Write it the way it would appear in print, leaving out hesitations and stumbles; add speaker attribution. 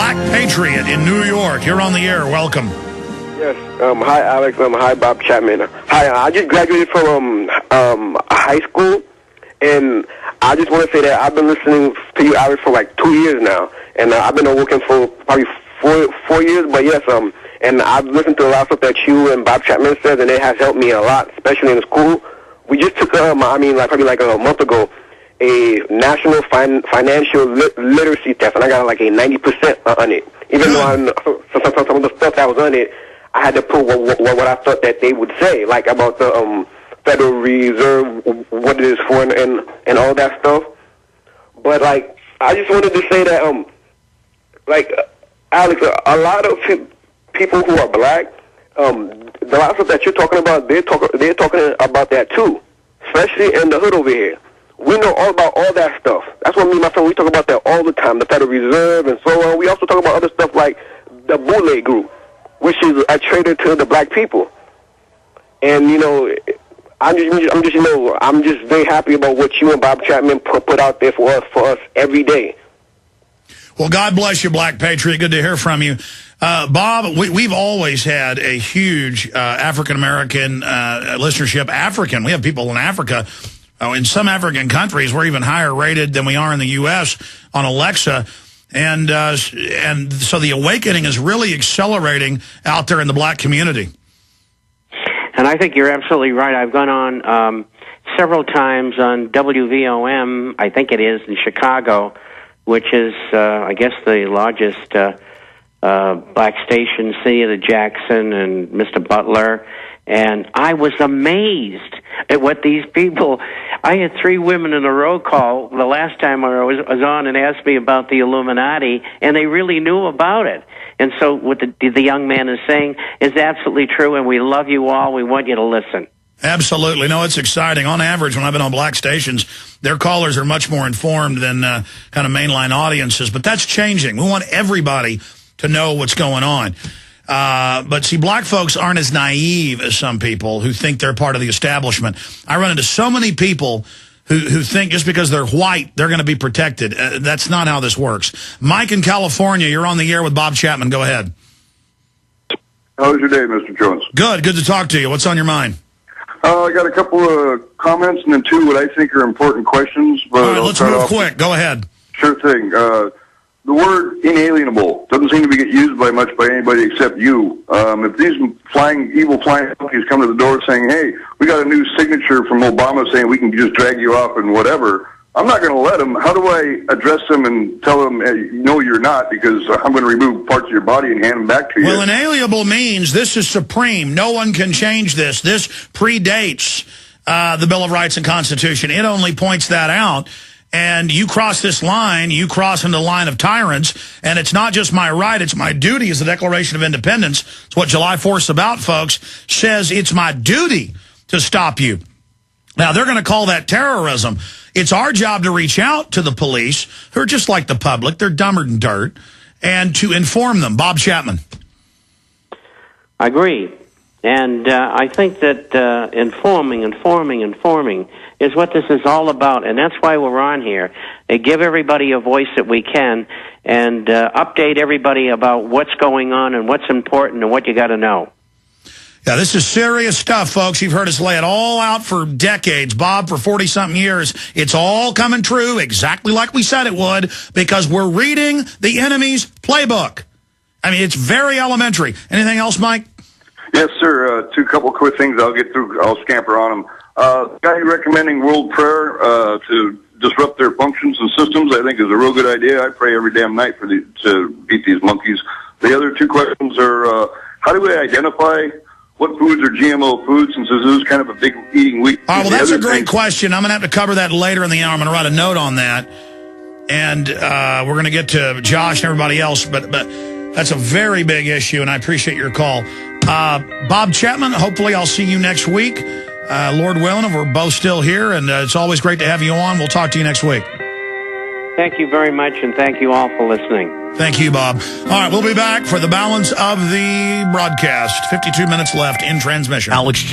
Speaker 1: Black Patriot in New York. You're on the air. Welcome.
Speaker 2: Yes. Hi, Alex. Hi, Bob Chapman. Hi. I just graduated from high school, and I just want to say that I've been listening to you, Alex, for like 2 years now, and I've been working for probably four years. But yes, and I've listened to a lot of stuff that you and Bob Chapman says, and it has helped me a lot, especially in school. We just took probably like a month ago, a national financial literacy test, and I got like a 90% on it. Even though some of the stuff that was on it, I had to put what I thought that they would say, like about the Federal Reserve, what it is for, and all that stuff. But like, I just wanted to say that, like, Alex, a lot of people who are black, the lot of stuff that you're talking about, they're talking about that too, especially in the hood over here. We know all about all that stuff. That's what me and my friend, we talk about that all the time, the Federal Reserve and so on. We also talk about other stuff like the Boule Group, which is a traitor to the black people. And, you know, I'm just very happy about what you and Bob Chapman put out there for us every day.
Speaker 1: Well, God bless you, Black Patriot. Good to hear from you. Bob, we've always had a huge African-American listenership. We have people in Africa. In some African countries, we're even higher rated than we are in the U.S. on Alexa. And so the awakening is really accelerating out there in the black community.
Speaker 3: And I think you're absolutely right. I've gone on several times on WVOM, I think it is, in Chicago, which is, I guess, the largest black station, City of the Jackson and Mr. Butler. And I was amazed at what these people... I had 3 women in a row call the last time I was on and asked me about the Illuminati, and they really knew about it. And so what the young man is saying is absolutely true, and we love you all. We want you to listen. Absolutely.
Speaker 1: No, it's exciting. On average, when I've been on black stations, their callers are much more informed than kind of mainline audiences. But that's changing. We want everybody to know what's going on. But see, black folks aren't as naive as some people who think they're part of the establishment. I run into so many people who think just because they're white, they're going to be protected. That's not how this works. Mike in California, you're on the air with Bob Chapman. Go ahead.
Speaker 4: How's your day, Mr. Jones?
Speaker 1: Good to talk to you. What's on your mind?
Speaker 4: I got a couple of comments and then 2 what I think are important questions. But
Speaker 1: all right, let's move quick. Go ahead.
Speaker 4: Sure thing. The word inalienable doesn't seem to be used much by anybody except you. If these evil flying monkeys come to the door saying, hey, we got a new signature from Obama saying we can just drag you off and whatever, I'm not going to let them. How do I address them and tell them, hey, no, you're not, because I'm going to remove parts of your body and hand them back to you?
Speaker 1: Well, inalienable means this is supreme. No one can change this. This predates the Bill of Rights and Constitution. It only points that out. And you cross this line, you cross into the line of tyrants, and it's not just my right, it's my duty as the Declaration of Independence. It's what July 4th is about, folks, says it's my duty to stop you. Now, they're going to call that terrorism. It's our job to reach out to the police, who are just like the public. They're dumber than dirt, and to inform them. Bob Chapman.
Speaker 3: I agree. And I think that informing is what this is all about, and that's why we're on here. They give everybody a voice that we can, and update everybody about what's going on and what's important and what you got to know.
Speaker 1: Yeah, this is serious stuff, folks. You've heard us lay it all out for decades. Bob, for 40-something years, it's all coming true exactly like we said it would, because we're reading the enemy's playbook. I mean, it's very elementary. Anything else, Mike?
Speaker 4: Yes, sir. 2 couple quick things I'll get through. I'll scamper on them. The guy recommending world prayer to disrupt their functions and systems, I think, is a real good idea. I pray every damn night to beat these monkeys. The other 2 questions are, how do we identify what foods are GMO foods, since this is kind of a big eating week?
Speaker 1: All right, well, that's a great question. I'm going to have to cover that later in the hour. I'm going to write a note on that. And we're going to get to Josh and everybody else, but that's a very big issue, and I appreciate your call. Bob Chapman, hopefully I'll see you next week. Lord willing, if we're both still here, and it's always great to have you on. We'll talk to you next week.
Speaker 3: Thank you very much, and thank you all for listening.
Speaker 1: Thank you, Bob. All right, we'll be back for the balance of the broadcast. 52 minutes left in transmission. Alex Jones.